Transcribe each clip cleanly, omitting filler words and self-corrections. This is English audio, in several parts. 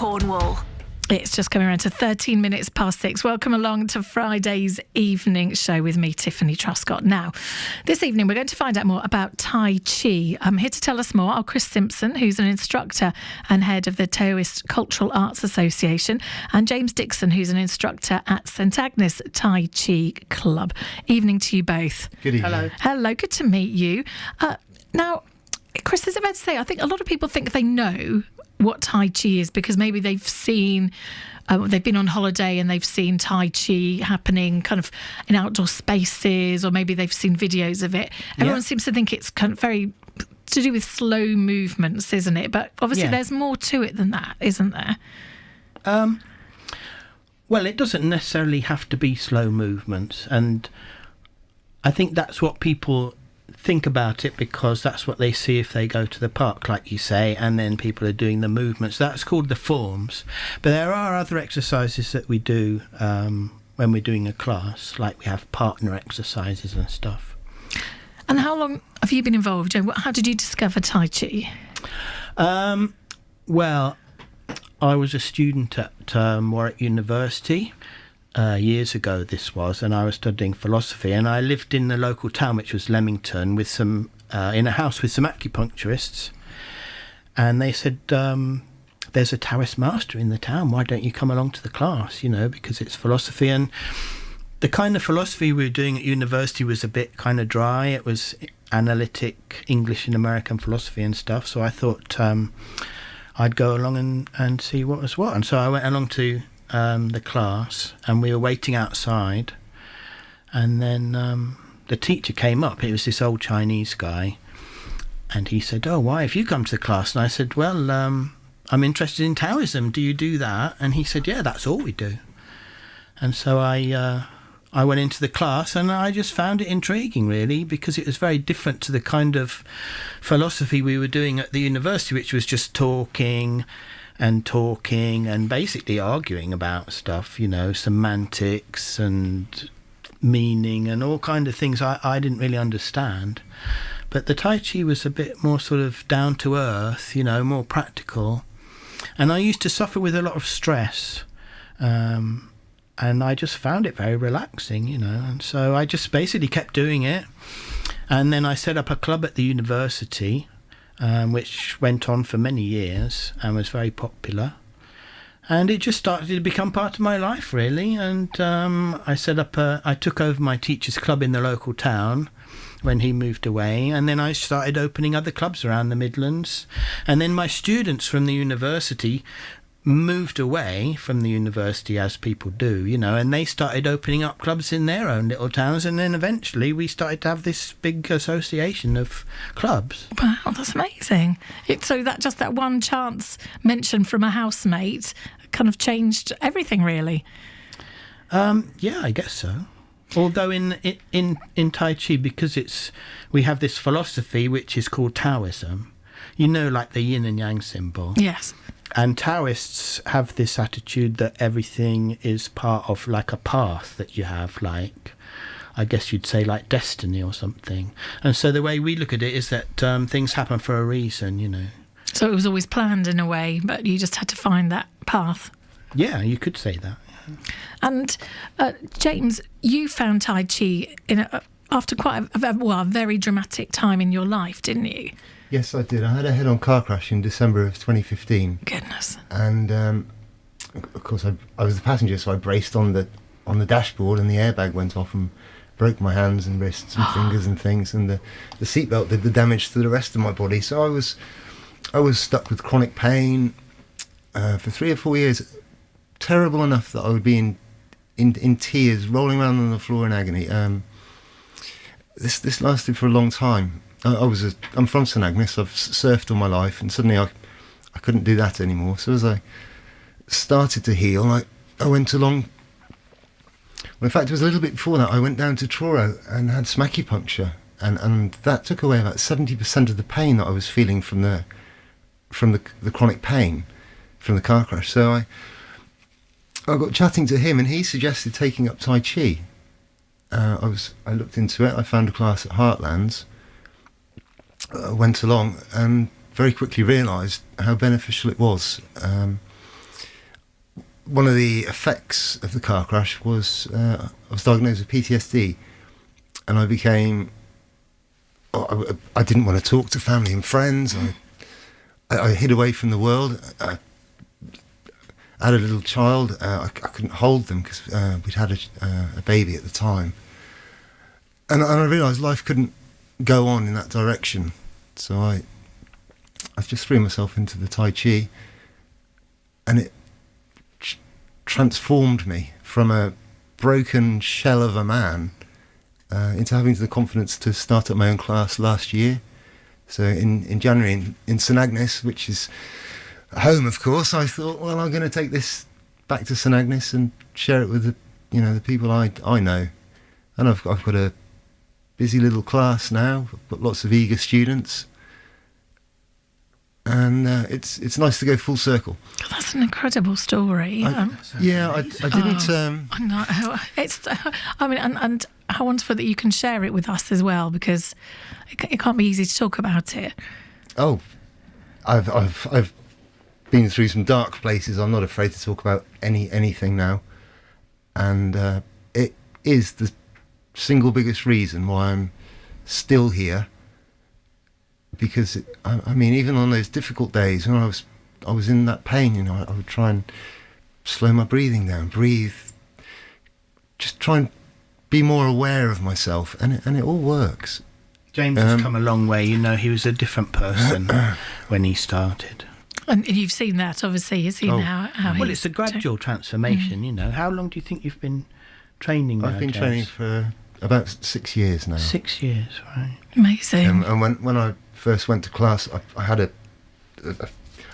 Cornwall. It's just coming around to 13 minutes past 6. Welcome along to Friday's evening show with me, Tiffany Truscott. Now, this evening we're going to find out more about Tai Chi. Here to tell us more are Chris Simpson, who's an instructor and head of the Taoist Cultural Arts Association, and James Dixon, who's an instructor at St Agnes Tai Chi Club. Evening to you both. Good evening. Hello. Hello, good to meet you. Now, Chris, is it fair to say, I think a lot of people think they know what Tai Chi is because maybe they've seen, they've been on holiday and they've seen Tai Chi happening kind of in outdoor spaces, or maybe they've seen videos of it. Everyone seems to think it's kind of very to do with slow movements, isn't it? But obviously there's more to it than that, isn't there? Well, it doesn't necessarily have to be slow movements, and I think that's what people think about it, because that's what they see if they go to the park, like you say, and then people are doing the movements. That's called the forms. But there are other exercises that we do when we're doing a class, like we have partner exercises and stuff. And how long have you been involved, Joe? How did you discover Tai Chi? Well, I was a student at Warwick University. Years ago this was, and I was studying philosophy, and I lived in the local town, which was Leamington, with some in a house with some acupuncturists, and they said, there's a Taoist master in the town, why don't you come along to the class, because it's philosophy. And the kind of philosophy we were doing at university was a bit kind of dry. It was analytic English and American philosophy and stuff, so I thought I'd go along and see what was what. And so I went along to the class, and we were waiting outside, and then the teacher came up. It was this old Chinese guy, and he said, "Oh, why have you come to the class?" And I said, "Well, I'm interested in Taoism. Do you do that?" And he said, "Yeah, that's all we do." And so I went into the class, and I just found it intriguing, really, because it was very different to the kind of philosophy we were doing at the university, which was just talking and basically arguing about stuff, semantics and meaning and all kind of things I didn't really understand. But the Tai Chi was a bit more sort of down to earth, more practical. And I used to suffer with a lot of stress, and I just found it very relaxing, and so I just basically kept doing it. And then I set up a club at the university, which went on for many years and was very popular. And it just started to become part of my life, really. And I took over my teacher's club in the local town when he moved away. And then I started opening other clubs around the Midlands. And then my students from the university moved away from the university, as people do, and they started opening up clubs in their own little towns, and then eventually we started to have this big association of clubs. Wow, that's amazing. So that one chance mention from a housemate kind of changed everything, really. Yeah, I guess so. Although in Tai Chi, because we have this philosophy which is called Taoism, like the yin and yang symbol. Yes. And Taoists have this attitude that everything is part of like a path that you have, like, I guess you'd say like destiny or something. And so the way we look at it is that things happen for a reason, So it was always planned in a way, but you just had to find that path. Yeah, you could say that. And James, you found Tai Chi after quite a very dramatic time in your life, didn't you? Yes, I did. I had a head-on car crash in December of 2015. Goodness. And of course, I was the passenger, so I braced on the dashboard, and the airbag went off and broke my hands and wrists and fingers and things. And the seatbelt did the damage to the rest of my body. So I was stuck with chronic pain for 3 or 4 years. Terrible enough that I would be in tears, rolling around on the floor in agony. This lasted for a long time. I'm from St Agnes. I've surfed all my life, and suddenly I couldn't do that anymore. So as I started to heal, I went along. Well, in fact, it was a little bit before that. I went down to Truro and had some acupuncture, and that took away about 70% of the pain that I was feeling from the chronic pain from the car crash. So I got chatting to him, and he suggested taking up Tai Chi. I looked into it. I found a class at Heartlands. Went along and very quickly realised how beneficial it was. one of the effects of the car crash was I was diagnosed with PTSD, and I became. I didn't want to talk to family and friends. I hid away from the world. I had a little child. I couldn't hold them because we'd had a baby at the time, and I realised life couldn't go on in that direction. So I just threw myself into the Tai Chi, and it transformed me from a broken shell of a man into having the confidence to start up my own class last year. So in January in St Agnes, which is home, of course, I thought, well, I'm going to take this back to St Agnes and share it with the people I know. And I've got a busy little class now. I've got lots of eager students. And it's nice to go full circle. That's an incredible story. I didn't. And how wonderful that you can share it with us as well, because it can't be easy to talk about it. Oh, I've been through some dark places. I'm not afraid to talk about anything now, and it is the single biggest reason why I'm still here. Because even on those difficult days when I was in that pain, I would try and slow my breathing down, just try and be more aware of myself, and it all works. James has come a long way. He was a different person when he started. And you've seen that, obviously. You've seen how well, it's a gradual transformation. How long do you think you've been training now, I've been James? training for about 6 years now. 6 years, right? Amazing. And when I first went to class, I had a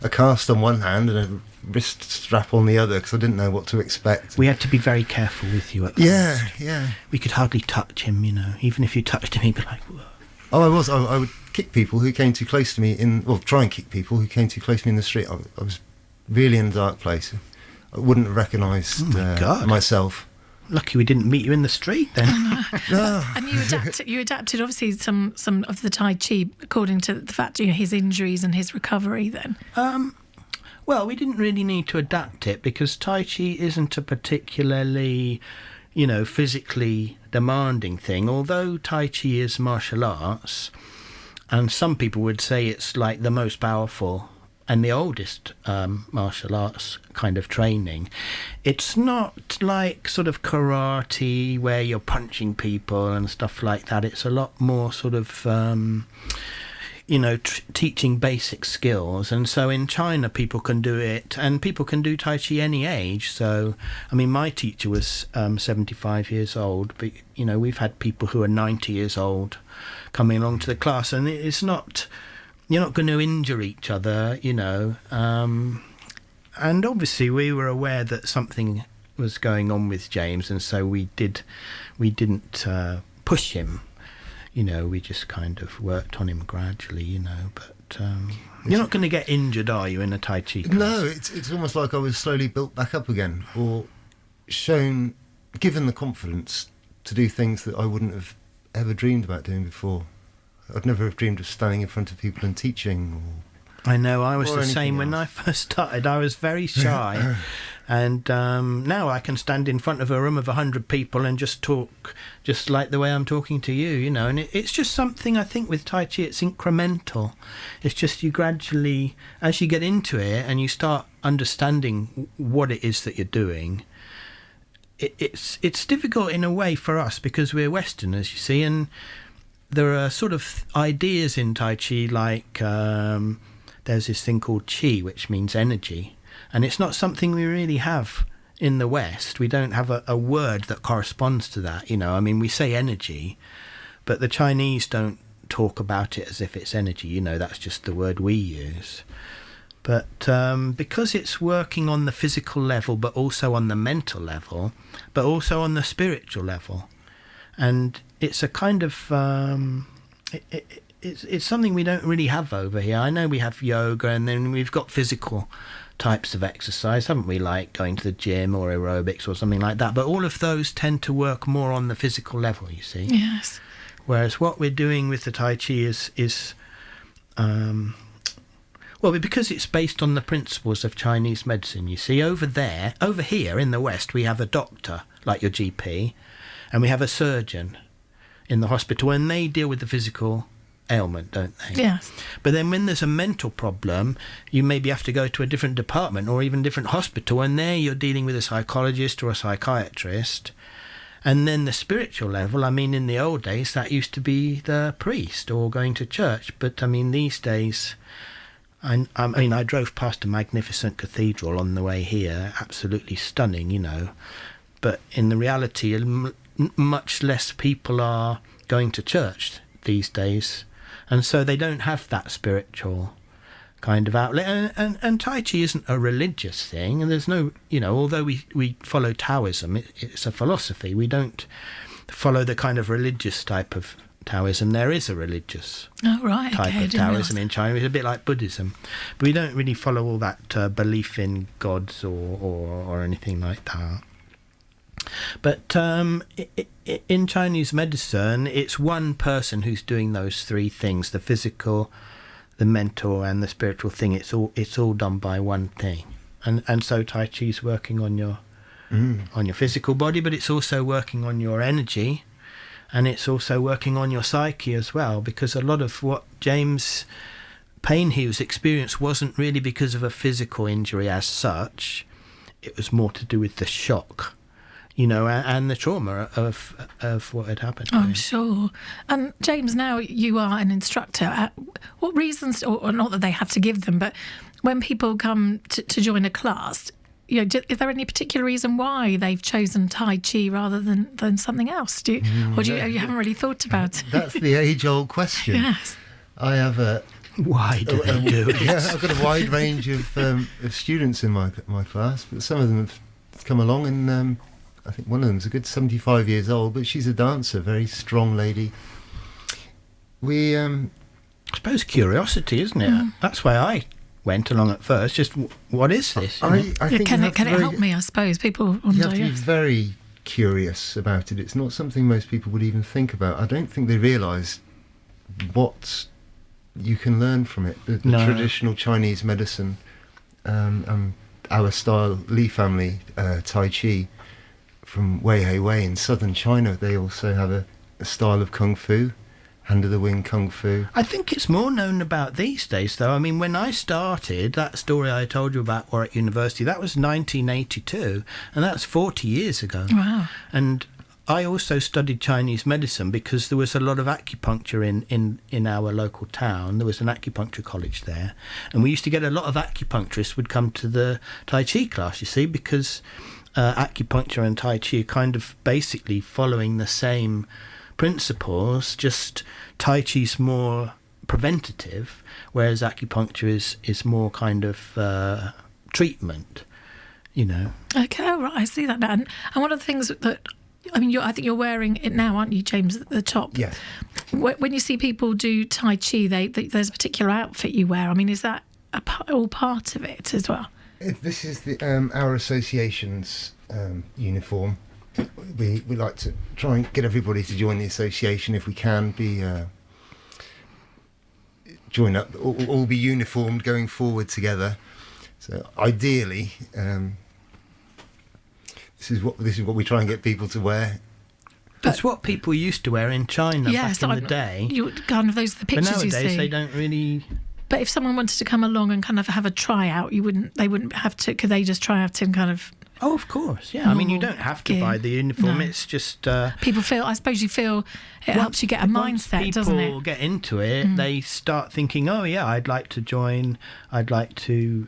cast on one hand and a wrist strap on the other because I didn't know what to expect. We had to be very careful with you at first. Yeah. We could hardly touch him, Even if you touched him, he'd be like, whoa. Oh, I would kick people who came too close to me try and kick people who came too close to me in the street. I was really in a dark place. I wouldn't have recognised myself. Lucky we didn't meet you in the street then. No. And you adapted obviously some of the Tai Chi according to the fact his injuries and his recovery then. Well, we didn't really need to adapt it because Tai Chi isn't a particularly, physically demanding thing. Although Tai Chi is martial arts, and some people would say it's like the most powerful and the oldest martial arts kind of training, it's not like sort of karate where you're punching people and stuff like that. It's a lot more sort of, teaching basic skills. And so in China, people can do it, and people can do Tai Chi any age. So, my teacher was 75 years old, but, we've had people who are 90 years old coming along to the class, and it's not... You're not going to injure each other, and obviously we were aware that something was going on with James, and so we didn't push him, we just kind of worked on him gradually, but you're not going to get injured, are you, in a Tai Chi class? No, it's almost like I was slowly built back up again, or given the confidence to do things that I wouldn't have ever dreamed about doing before. I'd never have dreamed of standing in front of people and teaching. I know, I was the same when I first started. I was very shy. And now I can stand in front of a room of 100 people and just talk just like the way I'm talking to you, And it's just something, I think, with Tai Chi, it's incremental. It's just you gradually, as you get into it and you start understanding what it is that you're doing, it's difficult in a way for us because we're Westerners, you see, and there are sort of ideas in Tai Chi like there's this thing called Chi, which means energy. And it's not something we really have in the West. We don't have a word that corresponds to that, we say energy, but the Chinese don't talk about it as if it's energy, that's just the word we use. But because it's working on the physical level, but also on the mental level, but also on the spiritual level, and it's a kind of it's something we don't really have over here. I know we have yoga, and then we've got physical types of exercise, haven't we, like going to the gym or aerobics or something like that, but all of those tend to work more on the physical level, you see. Yes. Whereas what we're doing with the Tai Chi is Well, because it's based on the principles of Chinese medicine, you see. Over here in the West, we have a doctor, like your GP, and we have a surgeon in the hospital, and they deal with the physical ailment, don't they? Yes. But then when there's a mental problem, you maybe have to go to a different department or even different hospital, and there you're dealing with a psychologist or a psychiatrist. And then the spiritual level, I mean, in the old days, that used to be the priest or going to church. But, I mean, these days... I drove past a magnificent cathedral on the way here, absolutely stunning, you know. But in the reality, much less people are going to church these days. And so they don't have that spiritual kind of outlet. And Tai Chi isn't a religious thing. And there's no, you know, although we follow Taoism, it's a philosophy. We don't follow the kind of religious type of Taoism. There is a religious type of Taoism in China. It's a bit like Buddhism, but we don't really follow all that belief in gods or anything like that. But in Chinese medicine, it's one person who's doing those three things: the physical, the mental, and the spiritual thing. It's all done by one thing, and so Tai Chi's working on your physical body, but it's also working on your energy. And it's also working on your psyche as well, because a lot of what James pain he was experienced wasn't really because of a physical injury as such. It was more to do with the shock, you know, and the trauma of what had happened. I'm sure. And James, now you are an instructor. What reasons, or not that they have to give them, but when people come to join a class, you know, is there any particular reason why they've chosen Tai Chi rather than something else? You haven't really thought about it? That's the age-old question. Yes. I have why do they do it? Yeah, I've got a wide range of students in my class, but some of them have come along, and I think one of them's a good 75 years old, but she's a dancer, very strong lady. We, I suppose curiosity, isn't it? That's why I went along at first. Just what is this? I think can it help me? I suppose people wonder. You have to be very curious about it. It's not something most people would even think about. I don't think they realise what you can learn from it. The traditional Chinese medicine, our style, Li family Tai Chi from Wei in southern China. They also have a style of Kung Fu. Under the wing Kung Fu. I think it's more known about these days, though. I mean, when I started, that story I told you about Warwick University, that was 1982, and that's 40 years ago. Wow. And I also studied Chinese medicine because there was a lot of acupuncture in our local town. There was an acupuncture college there, and we used to get a lot of acupuncturists would come to the Tai Chi class, you see, because acupuncture and Tai Chi are kind of basically following the same principles, just Tai Chi's more preventative, whereas acupuncture is more kind of treatment, you know. Okay, all right, I see that now. And one of the things that, I mean, I think you're wearing it now, aren't you, James, at the top? Yes. When you see people do Tai Chi, there's a particular outfit you wear. I mean, is that all part of it as well? This is our association's uniform. We like to try and get everybody to join the association if we can. Join up, all be uniformed going forward together. So ideally, this is what we try and get people to wear. That's what people used to wear in China back in the day. Kind of those are the pictures you see. But nowadays they don't really. But if someone wanted to come along and kind of have a tryout, they wouldn't have to. Could they just try out in kind of? Oh, of course, yeah. I mean, you don't have to buy the uniform. No. It's just... people feel... I suppose you feel it helps you get a mindset, doesn't it? People get into it, they start thinking, oh, yeah, I'd like to join. I'd like to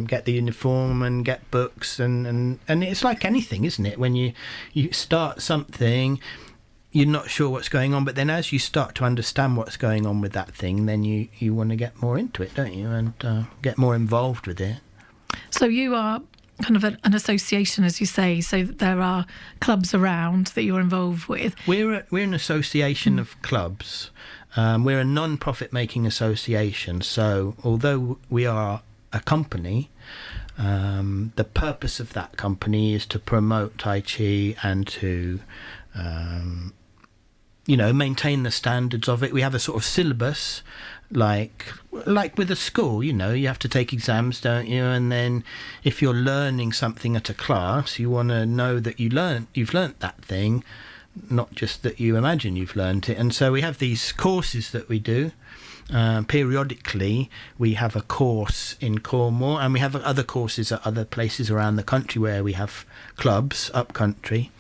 get the uniform and get books. And it's like anything, isn't it? When you start something, you're not sure what's going on. But then as you start to understand what's going on with that thing, then you want to get more into it, don't you? And get more involved with it. So you are... kind of an association, as you say, so that there are clubs around that you're involved with. We're an association of clubs. We're a non-profit making association, so although we are a company, the purpose of that company is to promote Tai Chi and to maintain the standards of it. We have a sort of syllabus like with a school, you know, you have to take exams, don't you? And then if you're learning something at a class, you want to know that you've learnt that thing, not just that you imagine you've learnt it. And so we have these courses that we do. Periodically, we have a course in Cornwall, and we have other courses at other places around the country where we have clubs up country.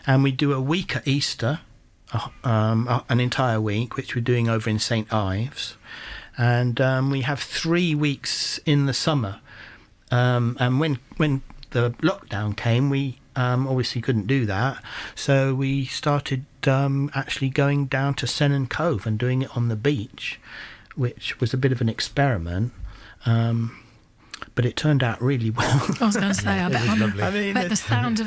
And we do a week at Easter, an entire week, which we're doing over in St Ives. And we have 3 weeks in the summer. And when the lockdown came, we obviously couldn't do that. So we started actually going down to Sennan Cove and doing it on the beach, which was a bit of an experiment. But it turned out really well. I was going to say, I bet the sound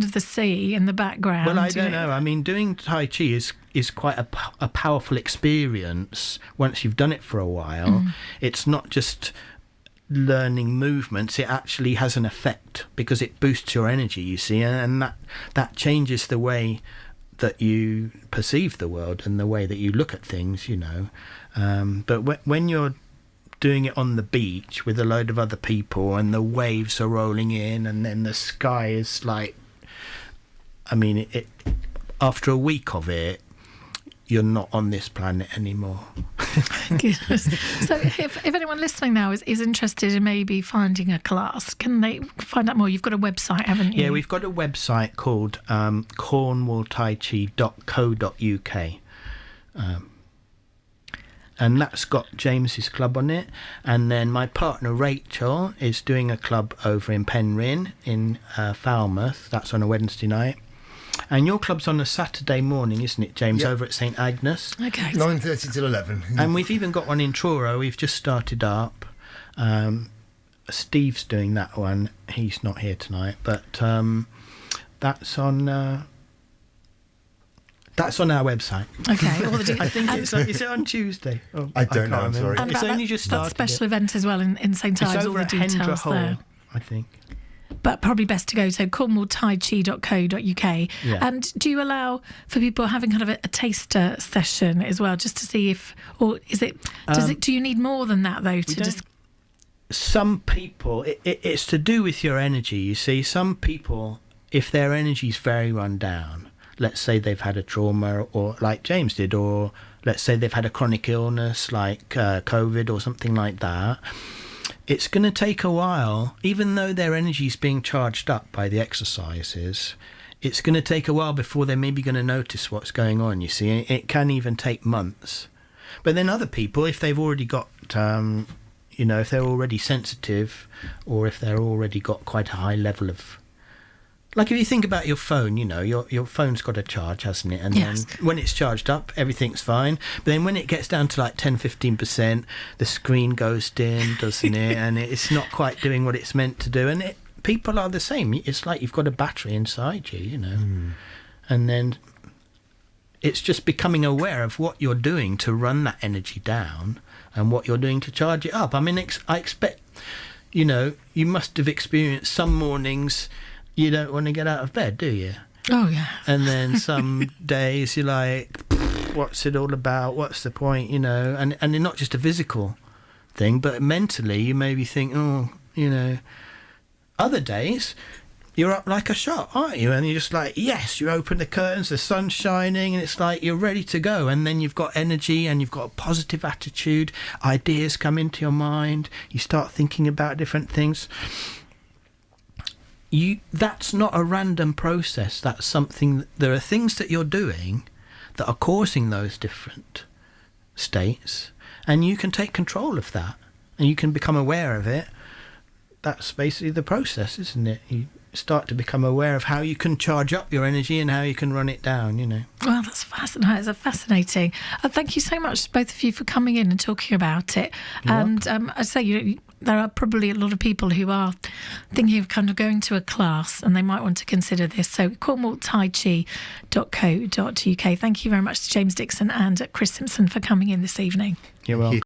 of the sea in the background. Well, I don't know. I mean, doing Tai Chi is quite a powerful experience once you've done it for a while. It's not just learning movements, it actually has an effect because it boosts your energy, you see, and that changes the way that you perceive the world and the way that you look at things, you know. But when you're doing it on the beach with a load of other people and the waves are rolling in and then the sky is like, I mean, it after a week of it, you're not on this planet anymore. So if anyone listening now is interested in maybe finding a class, can they find out more? You've got a website, haven't you? Yeah, we've got a website called cornwalltaichi.co.uk. And that's got James's club on it. And then my partner Rachel is doing a club over in Penryn in Falmouth. That's on a Wednesday night. And your club's on a Saturday morning, isn't it, James, Yep. over at St Agnes? Okay. 9:30 till 11. And we've even got one in Truro. We've just started up. Steve's doing that one. He's not here tonight, but that's on our website. Okay. All the I think is it on Tuesday? Oh, I don't know, I'm can't sorry. remember. And It's about only that, just that started. special event as well in St Ives, It's all over the at Hendra details Hall, there. I think. But probably best to go to cornwalltaichi.co.uk. Yeah. And do you allow for people having kind of a taster session as well, just to see if, or is it, do you need more than that though to just... Some people, it's to do with your energy, you see. Some people, if their energy's very run down, let's say they've had a trauma, or like James did, or let's say they've had a chronic illness like COVID or something like that, it's going to take a while, even though their energy's being charged up by the exercises, it's going to take a while before they're maybe going to notice what's going on, you see. It can even take months. But then other people, if they've already got, if they're already sensitive, or if they're already got quite a high level of... Like if you think about your phone, your phone's got a charge, hasn't it? And Yes. then when it's charged up, everything's fine. But then when it gets down to like 10-15%, the screen goes dim, doesn't it? And it's not quite doing what it's meant to do. And people are the same. It's like you've got a battery inside you, And then it's just becoming aware of what you're doing to run that energy down and what you're doing to charge it up. I mean, I expect, you must have experienced some mornings... You don't want to get out of bed, do you? Oh, yeah. And then some days you're like, what's it all about? What's the point? And they're not just a physical thing, but mentally you maybe think, Other days you're up like a shot, aren't you? And you're just like, yes, you open the curtains, the sun's shining, and it's like you're ready to go. And then you've got energy and you've got a positive attitude. Ideas come into your mind. You start thinking about different things. That's not a random process. That's something. There are things that you're doing that are causing those different states, and you can take control of that, and you can become aware of it. That's basically the process, isn't it? You start to become aware of how you can charge up your energy and how you can run it down. Well, that's fascinating. It's fascinating. Thank you so much, both of you, for coming in and talking about it. And I say, there are probably a lot of people who are thinking of kind of going to a class and they might want to consider this. So cornwalltaichi.co.uk. Thank you very much to James Dixon and Chris Simpson for coming in this evening. You're welcome.